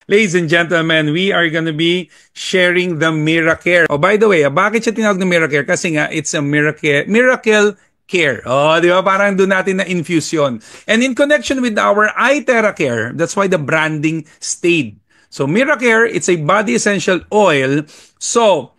Ladies and gentlemen, we are going to be sharing the Miracare. Oh, by the way, bakit siya tinawag na Miracare? Kasi nga, it's a miracle care. Oh, di ba? Parang doon natin na infusion. And in connection with our iTerra Care, that's why the branding stayed. So, Miracare, it's a body essential oil. So,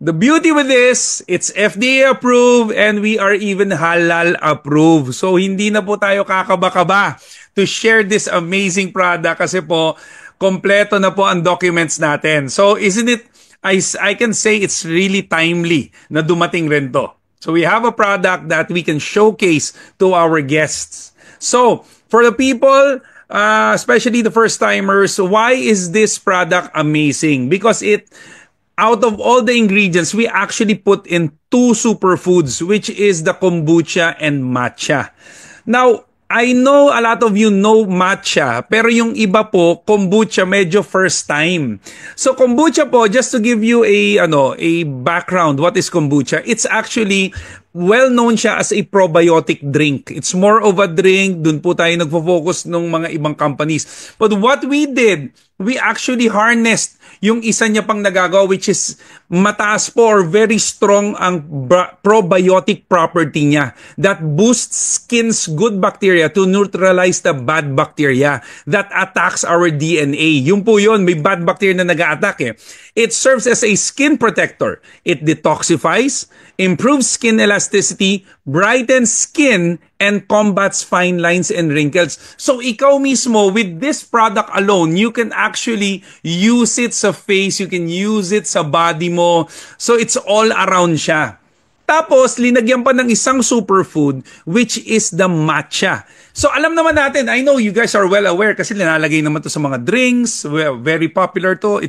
the beauty with this, it's FDA approved and we are even halal approved. So, hindi na po tayo kakaba-kaba to share this amazing product kasi po, kompleto na po ang documents natin. So, isn't it, I can say it's really timely na dumating rin to. So, we have a product that we can showcase to our guests. So, for the people, especially the first-timers, why is this product amazing? Because out of all the ingredients, we actually put in two superfoods, which is the kombucha and matcha. Now, I know a lot of you know matcha, pero yung iba po, kombucha, medyo first time. So kombucha po, just to give you a background, what is kombucha? It's actually well known siya as a probiotic drink. It's more of a drink, dun po tayo nagfo-focus ng mga ibang companies. But what we did, we actually harnessed yung isa niya pang nagagawa, which is mataas po or very strong ang probiotic property niya that boosts skin's good bacteria to neutralize the bad bacteria that attacks our DNA. Yung po yun, may bad bacteria na nag-a-attack eh. It serves as a skin protector. It detoxifies, improves skin elasticity, brightens skin, and combats fine lines and wrinkles. So ikaw mismo, with this product alone, you can actually use it sa face, you can use it sa body mo. So it's all around siya. Tapos, linagyan pa ng isang superfood, which is the matcha. So alam naman natin, I know you guys are well aware kasi linalagay naman to sa mga drinks, very popular to.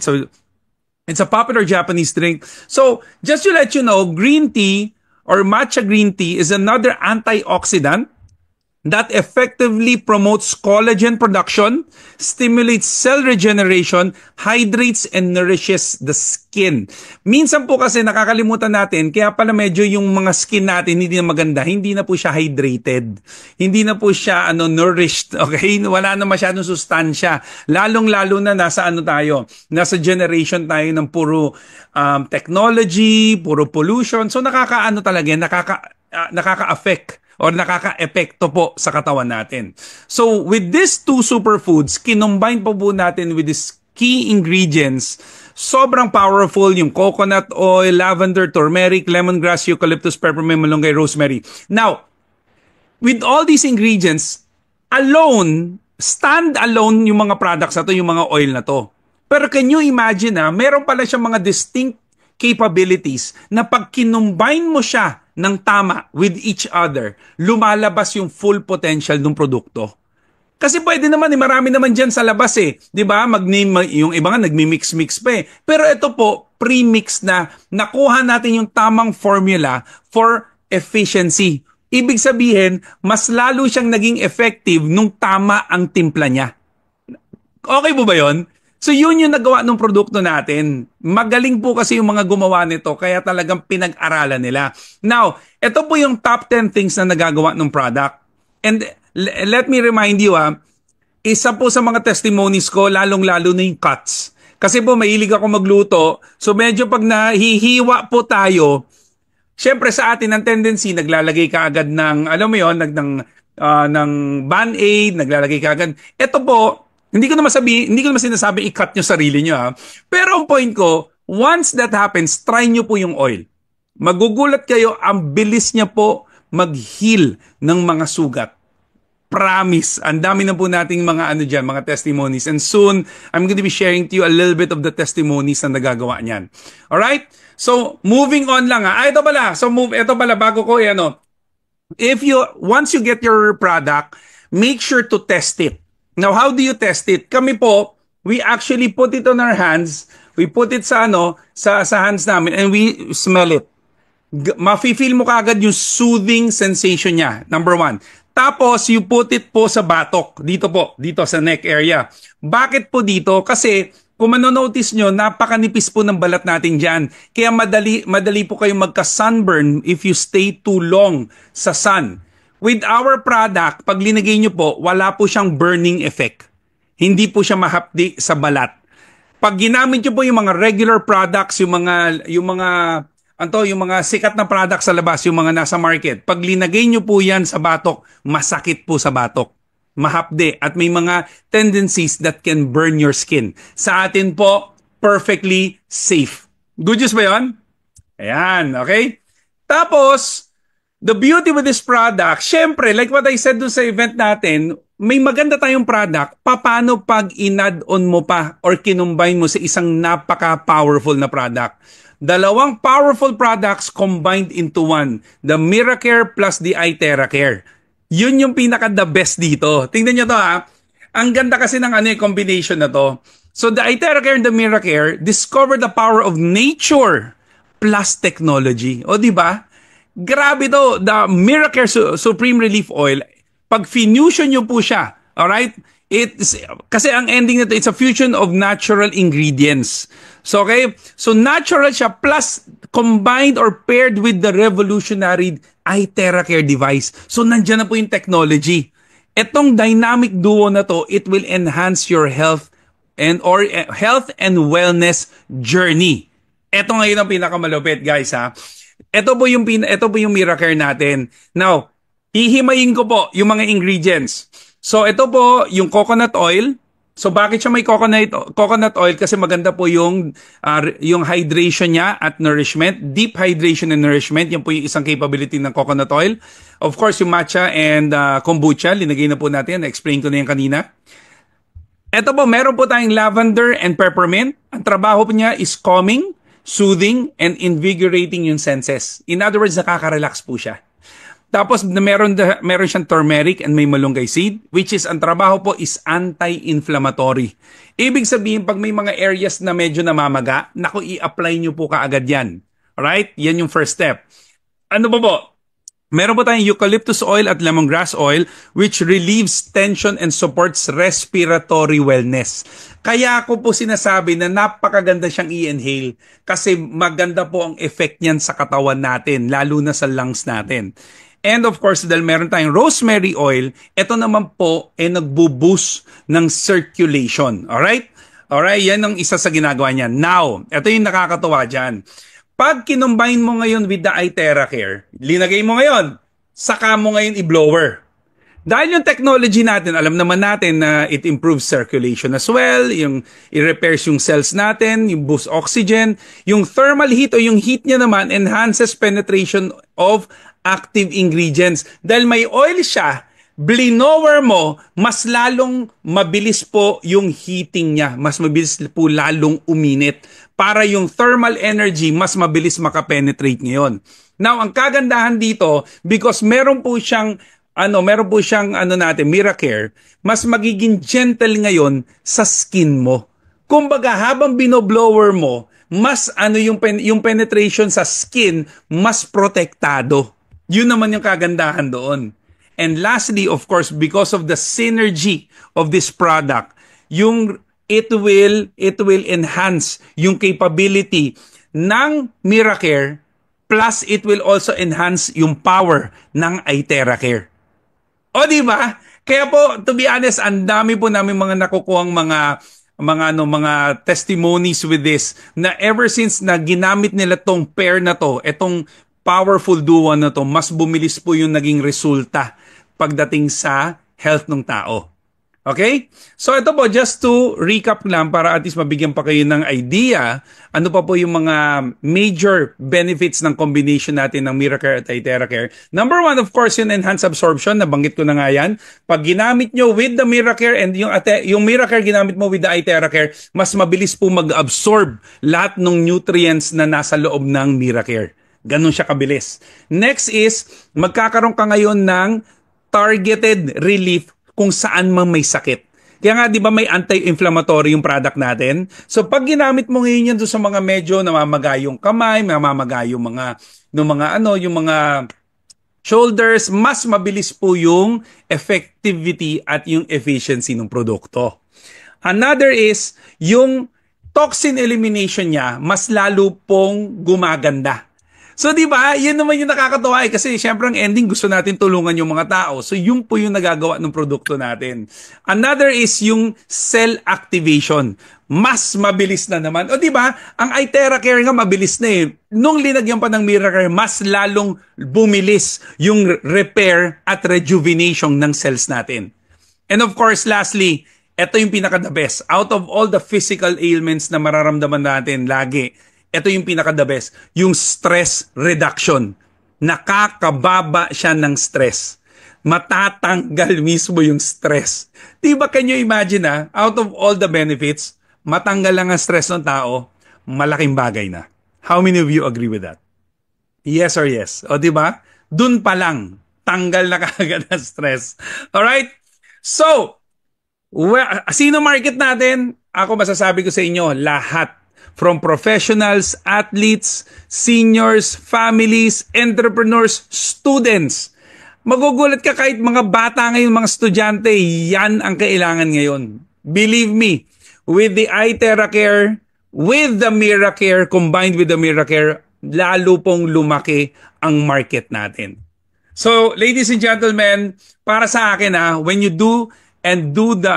It's a popular Japanese drink. So, just to let you know, green tea or matcha green tea is another antioxidant that effectively promotes collagen production, stimulates cell regeneration, hydrates, and nourishes the skin. Minsan po kasi nakakalimutan natin, kaya pala medyo yung mga skin natin hindi na maganda, hindi na po siya hydrated. Hindi na po siya nourished, okay? Wala na masyadong sustansya. Lalong-lalo na nasa tayo, nasa generation tayo ng puro technology, puro pollution. So nakaka-affect or nakaka-epekto po sa katawan natin. So, with these two superfoods, kinumbine po natin with these key ingredients. Sobrang powerful yung coconut oil, lavender, turmeric, lemongrass, eucalyptus, peppermint, malunggay, rosemary. Now, with all these ingredients, stand alone yung mga products na to, yung mga oil na to. Pero can you imagine meron pala siyang mga distinct capabilities na pag kinumbine mo siya ng tama with each other, lumalabas yung full potential ng produkto. Kasi pwede naman, marami naman dyan sa labas eh. Di ba? Yung iba nga nagmi-mix-mix pa eh. Pero ito po, pre-mix na, nakuha natin yung tamang formula for efficiency. Ibig sabihin, mas lalo siyang naging effective nung tama ang timpla niya. Okay po ba yun? So yun yung nagawa ng produkto natin. Magaling po kasi yung mga gumawa nito kaya talagang pinag-aralan nila. Now, ito po yung top 10 things na nagagawa ng product. And let me remind you isa po sa mga testimonies ko lalong-lalo na yung cuts. Kasi po mahilig ako magluto. So medyo pag nahihiwa po tayo, syempre sa atin ang tendency naglalagay ka agad ng alam mo yon, ng Band-Aid, naglalagay ka agad. Ito po hindi ko naman sinasabi i-cut nyo sarili nyo Pero ang point ko, once that happens, try nyo po yung oil. Magugulat kayo, ang bilis niya po mag-heal ng mga sugat. Promise. Ang dami na po nating mga mga testimonies. And soon, I'm going to be sharing to you a little bit of the testimonies na nagagawa niyan. Alright? So, moving on lang ito pala. Ito pala bago ko once you get your product, make sure to test it. Now, how do you test it? Kami po, we actually put it on our hands. We put it sa hands namin and we smell it. Mafe-feel mo kaagad yung soothing sensation niya. Number 1. Tapos, you put it po sa batok. Dito sa neck area. Bakit po dito? Kasi, kung manonotice nyo, napakanipis po ng balat natin dyan. Kaya madali po kayong magka-sunburn if you stay too long sa sun. With our product, pag linagay nyo po, wala po siyang burning effect. Hindi po siya mahapdi sa balat. Pag ginamit niyo po yung mga regular products, yung mga sikat na products sa labas, yung mga nasa market, pag linagay niyo po yan sa batok, masakit po sa batok. Mahapde at may mga tendencies that can burn your skin. Sa atin po, perfectly safe. Good news ba yun? Ayan, okay? Tapos, the beauty with this product, syempre, like what I said dun sa event natin, may maganda tayong product, paano pag in-add-on mo pa or kinumbine mo sa isang napaka-powerful na product? Dalawang powerful products combined into one. The Miracare plus the iTeracare. Yun yung pinaka-the best dito. Tingnan nyo to ha. Ang ganda kasi ng combination na to. So the iTeracare and the Miracare discover the power of nature plus technology. O di ba? Grabe to. The Miracare Supreme Relief Oil, pag finusion nyo po siya, alright? Kasi ang ending nito, it's a fusion of natural ingredients. So, okay? So, natural siya plus combined or paired with the revolutionary iTeracare device. So, nandyan na po yung technology. Etong dynamic duo na to, it will enhance your health and wellness journey. Ito ngayon ang pinakamalupit, guys, ha? Ito po yung Miracare natin. Now, hihimayin ko po yung mga ingredients. So, ito po yung coconut oil. So, bakit siya may coconut oil? Kasi maganda po yung hydration niya at nourishment. Deep hydration and nourishment. Yan po yung isang capability ng coconut oil. Of course, yung matcha and kombucha. Linagay na po natin. Na-explain ko na yan kanina. Ito po, meron po tayong lavender and peppermint. Ang trabaho po niya is calming, soothing, and invigorating yung senses. In other words, nakaka-relax po siya. Tapos meron siyang turmeric and may malunggay seed, which is ang trabaho po is anti-inflammatory. Ibig sabihin, pag may mga areas na medyo namamaga, naku, i-apply nyo po kaagad yan. Alright? Yan yung first step. Ano po? Meron po tayong eucalyptus oil at lemongrass oil which relieves tension and supports respiratory wellness. Kaya ako po sinasabi na napakaganda siyang i-inhale kasi maganda po ang effect niyan sa katawan natin, lalo na sa lungs natin. And of course, dahil meron tayong rosemary oil, ito naman po ay nagbo-boost ng circulation. Alright? Alright, yan ang isa sa ginagawa niya. Now, ito yung nakakatuwa dyan. Pag kinumbine mo ngayon with the iTeracare, linagay mo ngayon, saka mo ngayon i-blower. Dahil yung technology natin, alam naman natin na it improves circulation as well, yung i-repairs yung cells natin, yung boost oxygen, yung thermal heat o yung heat niya naman enhances penetration of active ingredients. Dahil may oil siya, blinower mo, mas lalong mabilis po yung heating niya. Mas mabilis po lalong uminit para yung thermal energy mas mabilis makapenetrate ngayon. Now, ang kagandahan dito, because meron po siyang Miracare, mas magiging gentle ngayon sa skin mo. Kumbaga, habang binoblower mo, mas yung penetration sa skin, mas protektado. Yun naman yung kagandahan doon. And lastly, of course, because of the synergy of this product, it will enhance yung capability ng Miracare plus it will also enhance yung power ng iTeracare. O di ba? Kaya po, to be honest, ang dami po namin mga nakukuhang mga testimonies with this na ever since na ginamit nila tong pair na to, etong powerful duo na to, mas bumilis po yung naging resulta pagdating sa health ng tao. Okay? So ito po, just to recap lang para at least mabigyan pa kayo ng idea, ano pa po yung mga major benefits ng combination natin ng Miracare at iTeracare. Number one, of course, yung enhanced absorption, nabanggit ko na nga yan. Pag ginamit nyo with the Miracare and yung Miracare ginamit mo with the iTeracare, mas mabilis po mag-absorb lahat ng nutrients na nasa loob ng Miracare. Ganun siya kabilis. Next is, magkakaroon ka ngayon ng targeted relief kung saan man may sakit. Kaya nga, di ba may anti-inflammatory yung product natin? So, pag ginamit mo ngayon yan doon sa mga medyo namamaga yung kamay, namamaga yung mga shoulders, mas mabilis po yung effectivity at yung efficiency ng produkto. Another is, yung toxin elimination niya, mas lalo pong gumaganda. So, di ba? Yan naman yung nakakatuwa eh. Kasi syempre ang ending gusto natin tulungan yung mga tao. So, yun po yung nagagawa ng produkto natin. Another is yung cell activation. Mas mabilis na naman. O di ba? Ang iTeracare nga mabilis na eh. Nung linagyan pa ng Miracare, mas lalong bumilis yung repair at rejuvenation ng cells natin. And of course, lastly, ito yung pinaka-the best. Out of all the physical ailments na mararamdaman natin lagi, ito yung pinaka-the best. Yung stress reduction. Nakakababa siya ng stress. Matatanggal mismo yung stress. Diba, can you imagine out of all the benefits, matanggal lang ang stress ng tao, malaking bagay na. How many of you agree with that? Yes or yes? O diba? Dun pa lang, tanggal na kaagad ang stress. Alright? So, sino market natin? Ako masasabi ko sa inyo, lahat. From professionals, athletes, seniors, families, entrepreneurs, students. Magugulat ka kahit mga bata ngayon, mga estudyante, yan ang kailangan ngayon. Believe me, with the iTeracare, with the Miracare, combined with the Miracare, lalo pong lumaki ang market natin. So, ladies and gentlemen, para sa akin when you do the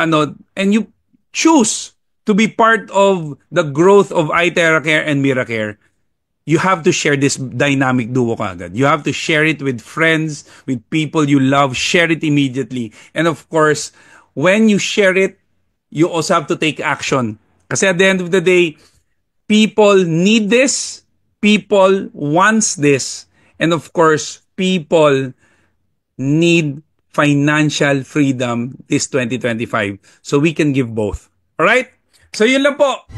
and you choose to be part of the growth of iTeracare and Miracare, you have to share this dynamic duo kagad. You have to share it with friends, with people you love, share it immediately. And of course, when you share it, you also have to take action. Kasi at the end of the day, people need this, people wants this, and of course, people need financial freedom this 2025. So we can give both. Alright? So yun lang po.